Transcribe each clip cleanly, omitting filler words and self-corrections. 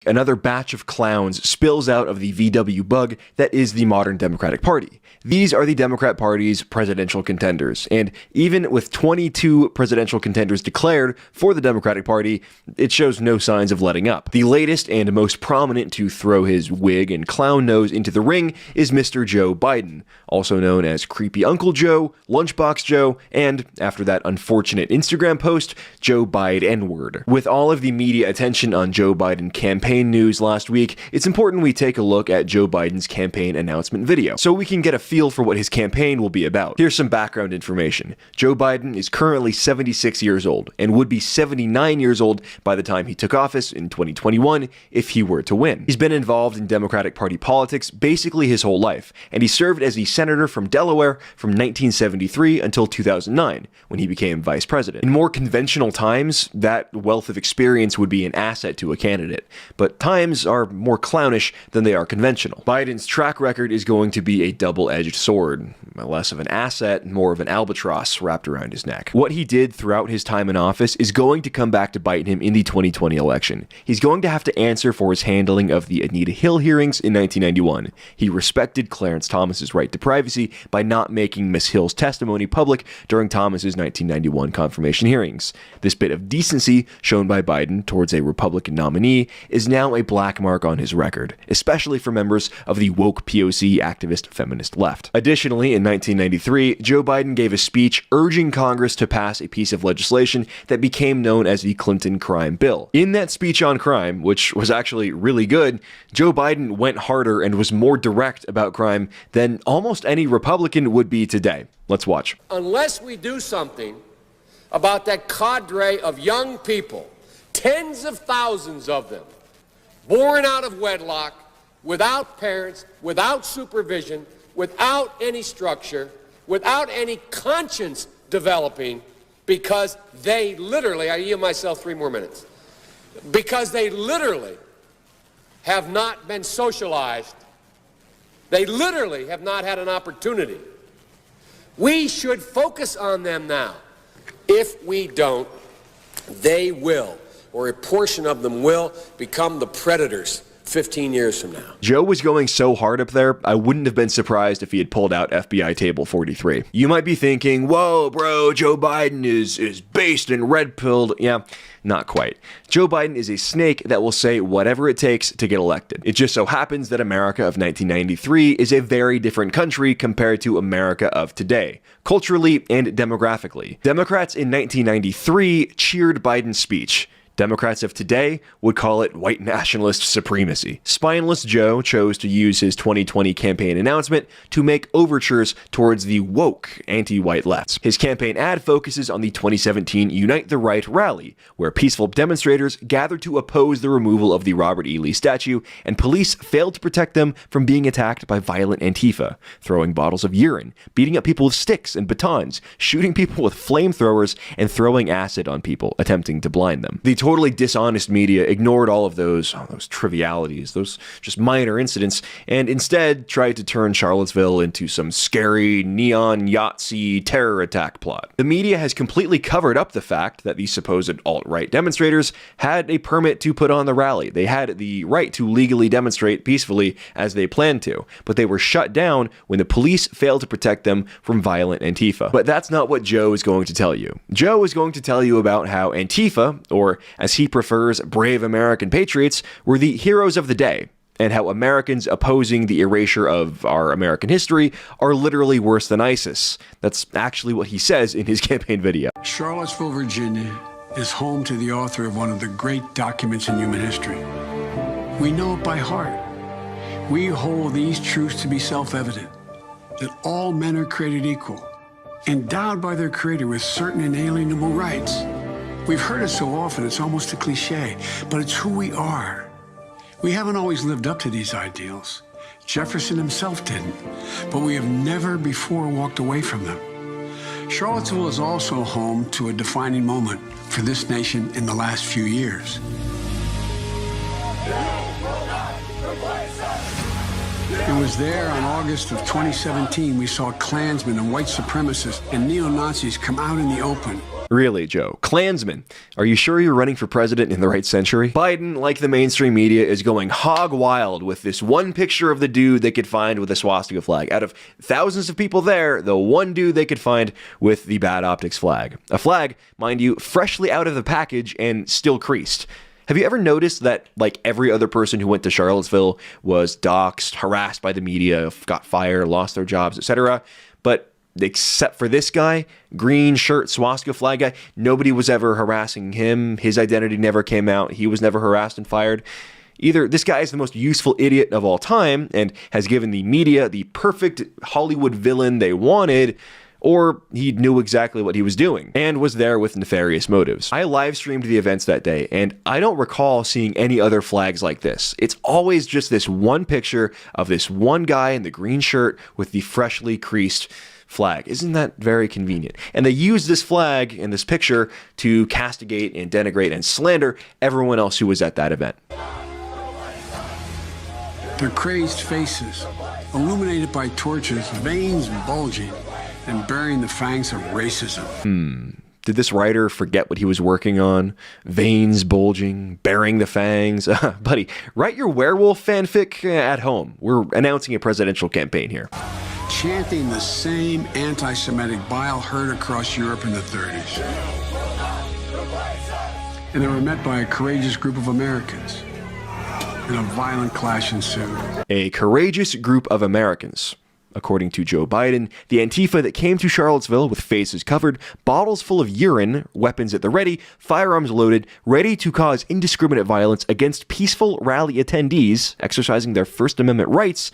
Another batch of clowns spills out of the VW bug that is the modern Democratic Party. These are the Democrat Party's presidential contenders, and even with 22 presidential contenders declared for the Democratic Party, it shows no signs of letting up. The latest and most prominent to throw his wig and clown nose into the ring is Mr. Joe Biden, also known as Creepy Uncle Joe, Lunchbox Joe, and, after that unfortunate Instagram post, Joe Biden N-word. With all of the media attention on Joe Biden campaign news last week, it's important we take a look at Joe Biden's campaign announcement video, so we can get a feel for what his campaign will be about. Here's some background information. Joe Biden is currently 76 years old, and would be 79 years old by the time he took office in 2021 if he were to win. He's been involved in Democratic Party politics basically his whole life, and he served as a senator from Delaware from 1973 until 2009, when he became vice president. In more conventional times, that wealth of experience would be an asset to a candidate, but times are more clownish than they are conventional. Biden's track record is going to be a double-edged sword, less of an asset, more of an albatross wrapped around his neck. What he did throughout his time in office is going to come back to bite him in the 2020 election. He's going to have to answer for his handling of the Anita Hill hearings in 1991. He respected Clarence Thomas's right to privacy by not making Miss Hill's testimony public during Thomas's 1991 confirmation hearings. This bit of decency shown by Biden towards a Republican nominee is now a black mark on his record, especially for members of the woke POC activist feminist left. Additionally, in 1993, Joe Biden gave a speech urging Congress to pass a piece of legislation that became known as the Clinton Crime Bill. In that speech on crime, which was actually really good, Joe Biden went harder and was more direct about crime than almost any Republican would be today. Let's watch. Unless we do something about that cadre of young people, tens of thousands of them, born out of wedlock, without parents, without supervision, without any structure, without any conscience developing, because they literally, I yield myself 3 more minutes, because they literally have not been socialized. They literally have not had an opportunity. We should focus on them now. If we don't, they will, or a portion of them will, become the predators 15 years from now. Joe was going so hard up there, I wouldn't have been surprised if he had pulled out FBI Table 43. You might be thinking, whoa, bro, Joe Biden is based and red-pilled. Yeah, not quite. Joe Biden is a snake that will say whatever it takes to get elected. It just so happens that America of 1993 is a very different country compared to America of today, culturally and demographically. Democrats in 1993 cheered Biden's speech. Democrats of today would call it white nationalist supremacy. Spineless Joe chose to use his 2020 campaign announcement to make overtures towards the woke anti-white left. His campaign ad focuses on the 2017 Unite the Right rally, where peaceful demonstrators gathered to oppose the removal of the Robert E. Lee statue, and police failed to protect them from being attacked by violent Antifa, throwing bottles of urine, beating up people with sticks and batons, shooting people with flamethrowers, and throwing acid on people, attempting to blind them. The totally dishonest media ignored all of those trivialities, those just minor incidents, and instead tried to turn Charlottesville into some scary neon Yahtzee terror attack plot. The media has completely covered up the fact that the supposed alt-right demonstrators had a permit to put on the rally. They had the right to legally demonstrate peacefully as they planned to, but they were shut down when the police failed to protect them from violent Antifa. But that's not what Joe is going to tell you. Joe is going to tell you about how Antifa, or as he prefers, brave American patriots, were the heroes of the day, and how Americans opposing the erasure of our American history are literally worse than ISIS. That's actually what he says in his campaign video. Charlottesville, Virginia is home to the author of one of the great documents in human history. We know it by heart. We hold these truths to be self-evident, that all men are created equal, endowed by their Creator with certain inalienable rights. We've heard it so often, it's almost a cliche, but it's who we are. We haven't always lived up to these ideals. Jefferson himself didn't, but we have never before walked away from them. Charlottesville is also home to a defining moment for this nation in the last few years. It was there on August of 2017 we saw Klansmen and white supremacists and neo-Nazis come out in the open Really, Joe? Klansmen. Are you sure you're running for president in the right century? Biden, like the mainstream media, is going hog wild with this one picture of the dude they could find with a swastika flag. Out of thousands of people there, the one dude they could find with the bad optics flag. A flag, mind you, freshly out of the package and still creased. Have you ever noticed that, like, every other person who went to Charlottesville was doxxed, harassed by the media, got fired, lost their jobs, etc.? But except for this guy, green shirt, swastika flag guy, nobody was ever harassing him. His identity never came out. He was never harassed and fired. Either this guy is the most useful idiot of all time and has given the media the perfect Hollywood villain they wanted, or he knew exactly what he was doing and was there with nefarious motives. I live streamed the events that day, and I don't recall seeing any other flags like this. It's always just this one picture of this one guy in the green shirt with the freshly creased flag. Isn't that very convenient? And they use this flag in this picture to castigate and denigrate and slander everyone else who was at that event. Their crazed faces, illuminated by torches, veins bulging, and bearing the fangs of racism. Did this writer forget what he was working on? Veins bulging, bearing the fangs. Buddy, write your werewolf fanfic at home. We're announcing a presidential campaign here. Chanting the same anti-Semitic bile heard across Europe in the 30s. And they were met by a courageous group of Americans. And a violent clash ensued. A courageous group of Americans. According to Joe Biden, the Antifa that came to Charlottesville with faces covered, bottles full of urine, weapons at the ready, firearms loaded, ready to cause indiscriminate violence against peaceful rally attendees exercising their First Amendment rights,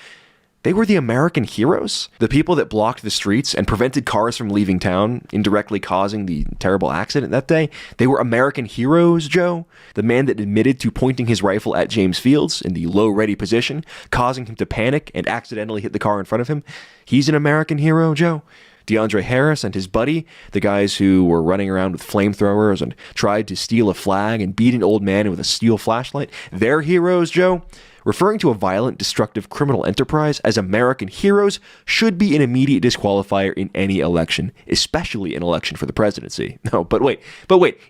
they were the American heroes? The people that blocked the streets and prevented cars from leaving town, indirectly causing the terrible accident that day? They were American heroes, Joe? The man that admitted to pointing his rifle at James Fields in the low ready position, causing him to panic and accidentally hit the car in front of him? He's an American hero, Joe? DeAndre Harris and his buddy, the guys who were running around with flamethrowers and tried to steal a flag and beat an old man with a steel flashlight, they're heroes, Joe? Referring to a violent, destructive criminal enterprise as American heroes should be an immediate disqualifier in any election, especially an election for the presidency. No, but wait,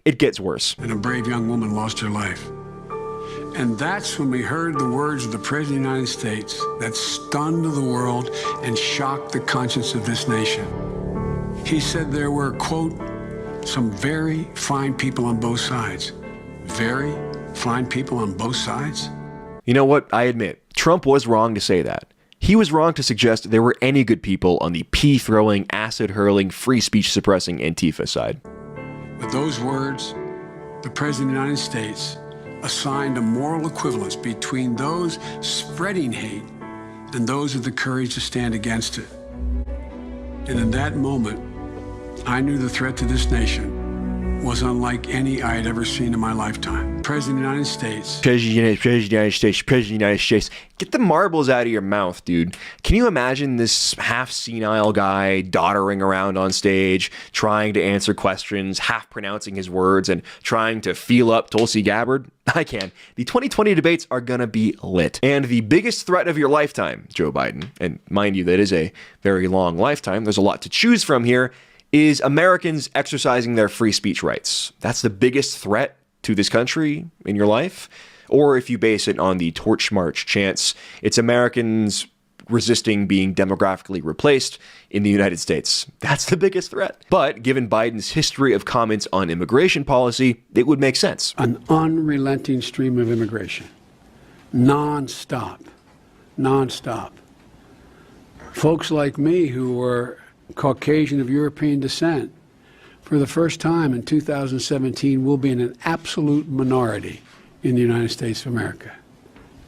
it gets worse. And a brave young woman lost her life. And that's when we heard the words of the President of the United States that stunned the world and shocked the conscience of this nation. He said there were, quote, some very fine people on both sides. Very fine people on both sides? You know what? I admit, Trump was wrong to say that. He was wrong to suggest there were any good people on the pea-throwing, acid-hurling, free speech-suppressing Antifa side. With those words, the President of the United States assigned a moral equivalence between those spreading hate and those with the courage to stand against it. And in that moment, I knew the threat to this nation was unlike any I had ever seen in my lifetime. President of the United States. President of the United States. Get the marbles out of your mouth, dude. Can you imagine this half-senile guy doddering around on stage, trying to answer questions, half-pronouncing his words, and trying to feel up Tulsi Gabbard? I can. The 2020 debates are gonna be lit. And the biggest threat of your lifetime, Joe Biden, and mind you, that is a very long lifetime, there's a lot to choose from here, is Americans exercising their free speech rights. That's the biggest threat to this country in your life. Or if you base it on the Torch March chants, it's Americans resisting being demographically replaced in the United States. That's the biggest threat. But given Biden's history of comments on immigration policy, it would make sense. An unrelenting stream of immigration. Non-stop. Non-stop. Folks like me who were Caucasian of European descent, for the first time in 2017, will be in an absolute minority in the United States of America.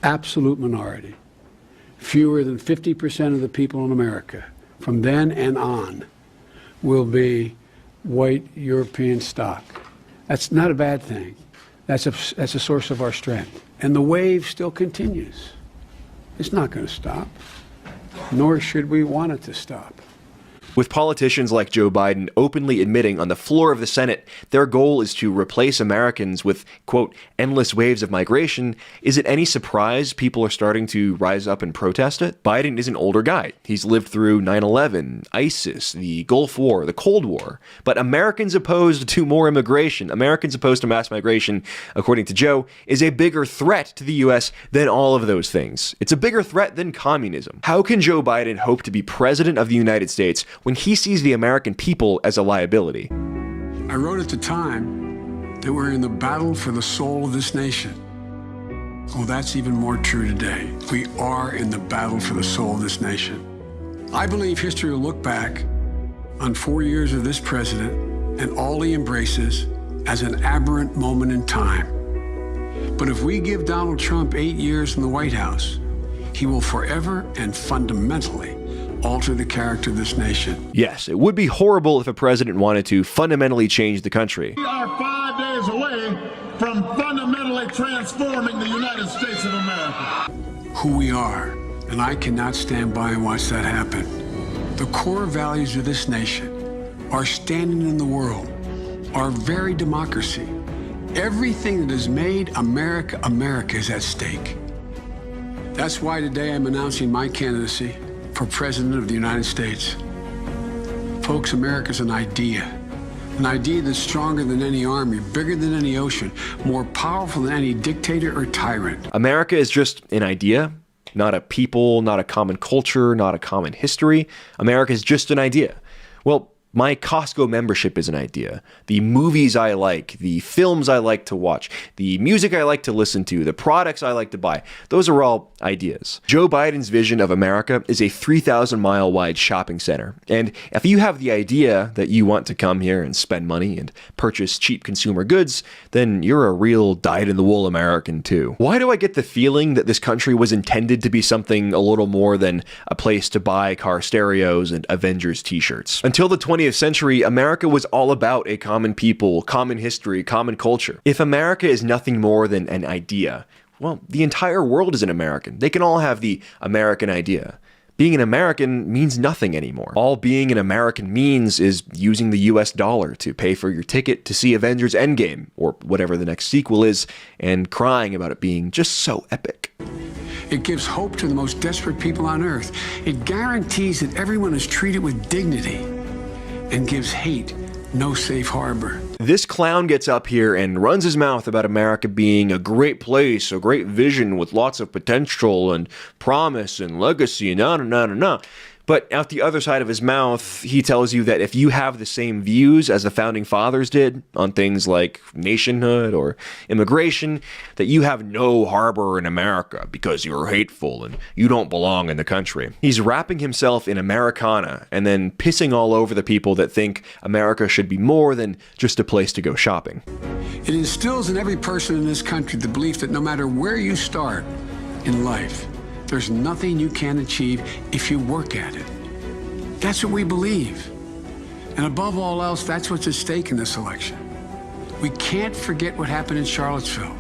Absolute minority. Fewer than 50% of the people in America, from then and on, will be white European stock. That's not a bad thing. That's a source of our strength. And the wave still continues. It's not going to stop, nor should we want it to stop. With politicians like Joe Biden openly admitting on the floor of the Senate their goal is to replace Americans with, quote, endless waves of migration, is it any surprise people are starting to rise up and protest it? Biden is an older guy. He's lived through 9/11, ISIS, the Gulf War, the Cold War. But Americans opposed to more immigration, Americans opposed to mass migration, according to Joe, is a bigger threat to the U.S. than all of those things. It's a bigger threat than communism. How can Joe Biden hope to be president of the United States when he sees the American people as a liability? I wrote at the time that we're in the battle for the soul of this nation. Well, that's even more true today. We are in the battle for the soul of this nation. I believe history will look back on 4 years of this president and all he embraces as an aberrant moment in time. But if we give Donald Trump 8 years in the White House, he will forever and fundamentally alter the character of this nation. Yes, it would be horrible if a president wanted to fundamentally change the country. We are 5 days away from fundamentally transforming the United States of America. Who we are, and I cannot stand by and watch that happen. The core values of this nation, our standing in the world, our very democracy, everything that has made America America is at stake. That's why today I'm announcing my candidacy for President of the United States. Folks, America's an idea that's stronger than any army, bigger than any ocean, more powerful than any dictator or tyrant. America is just an idea, not a people, not a common culture, not a common history. America is just an idea. Well, my Costco membership is an idea. The movies I like, the films I like to watch, the music I like to listen to, the products I like to buy, those are all ideas. Joe Biden's vision of America is a 3,000-mile wide shopping center. And if you have the idea that you want to come here and spend money and purchase cheap consumer goods, then you're a real dyed-in-the-wool American too. Why do I get the feeling that this country was intended to be something a little more than a place to buy car stereos and Avengers t-shirts? Until the 20th century, America was all about a common people, common history, common culture. If America is nothing more than an idea, well, the entire world is an American. They can all have the American idea. Being an American means nothing anymore. All being an American means is using the US dollar to pay for your ticket to see Avengers Endgame, or whatever the next sequel is, and crying about it being just so epic. It gives hope to the most desperate people on earth. It guarantees that everyone is treated with dignity, and gives hate no safe harbor. This clown gets up here and runs his mouth about America being a great place, a great vision with lots of potential and promise and legacy, no. But out the other side of his mouth, he tells you that if you have the same views as the founding fathers did on things like nationhood or immigration, that you have no harbor in America because you're hateful and you don't belong in the country. He's wrapping himself in Americana and then pissing all over the people that think America should be more than just a place to go shopping. It instills in every person in this country the belief that no matter where you start in life, there's nothing you can't achieve if you work at it. That's what we believe. And above all else, that's what's at stake in this election. We can't forget what happened in Charlottesville.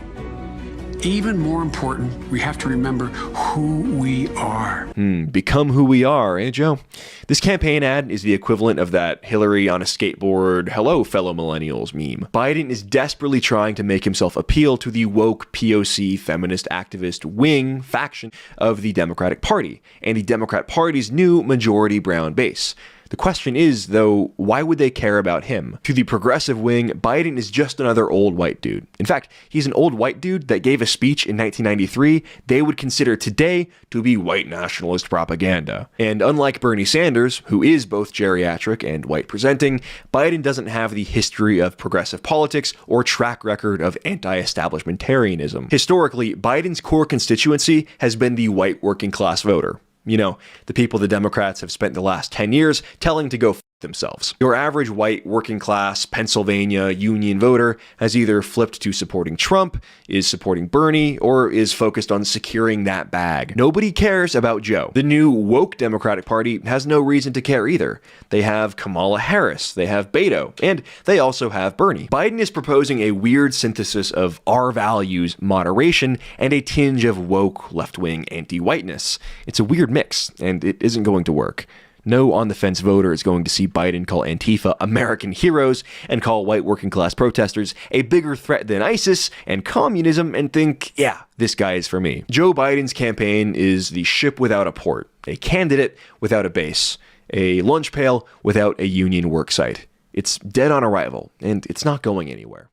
Even more important, we have to remember who we are. Become who we are, eh, Joe? This campaign ad is the equivalent of that Hillary on a skateboard, hello, fellow millennials meme. Biden is desperately trying to make himself appeal to the woke POC feminist activist wing faction of the Democratic Party and the Democrat Party's new majority brown base. The question is, though, why would they care about him? To the progressive wing, Biden is just another old white dude. In fact, he's an old white dude that gave a speech in 1993 they would consider today to be white nationalist propaganda. And unlike Bernie Sanders, who is both geriatric and white presenting, Biden doesn't have the history of progressive politics or track record of anti-establishmentarianism. Historically, Biden's core constituency has been the white working class voter. You know, the people the Democrats have spent the last 10 years telling to go f themselves. Your average white working class Pennsylvania union voter has either flipped to supporting Trump, is supporting Bernie, or is focused on securing that bag. Nobody cares about Joe. The new woke Democratic Party has no reason to care either. They have Kamala Harris, they have Beto, and they also have Bernie. Biden is proposing a weird synthesis of our values, moderation, and a tinge of woke left-wing anti-whiteness. It's a weird mix, and it isn't going to work. No on-the-fence voter is going to see Biden call Antifa American heroes and call white working-class protesters a bigger threat than ISIS and communism and think, yeah, this guy is for me. Joe Biden's campaign is the ship without a port, a candidate without a base, a lunch pail without a union worksite. It's dead on arrival, and it's not going anywhere.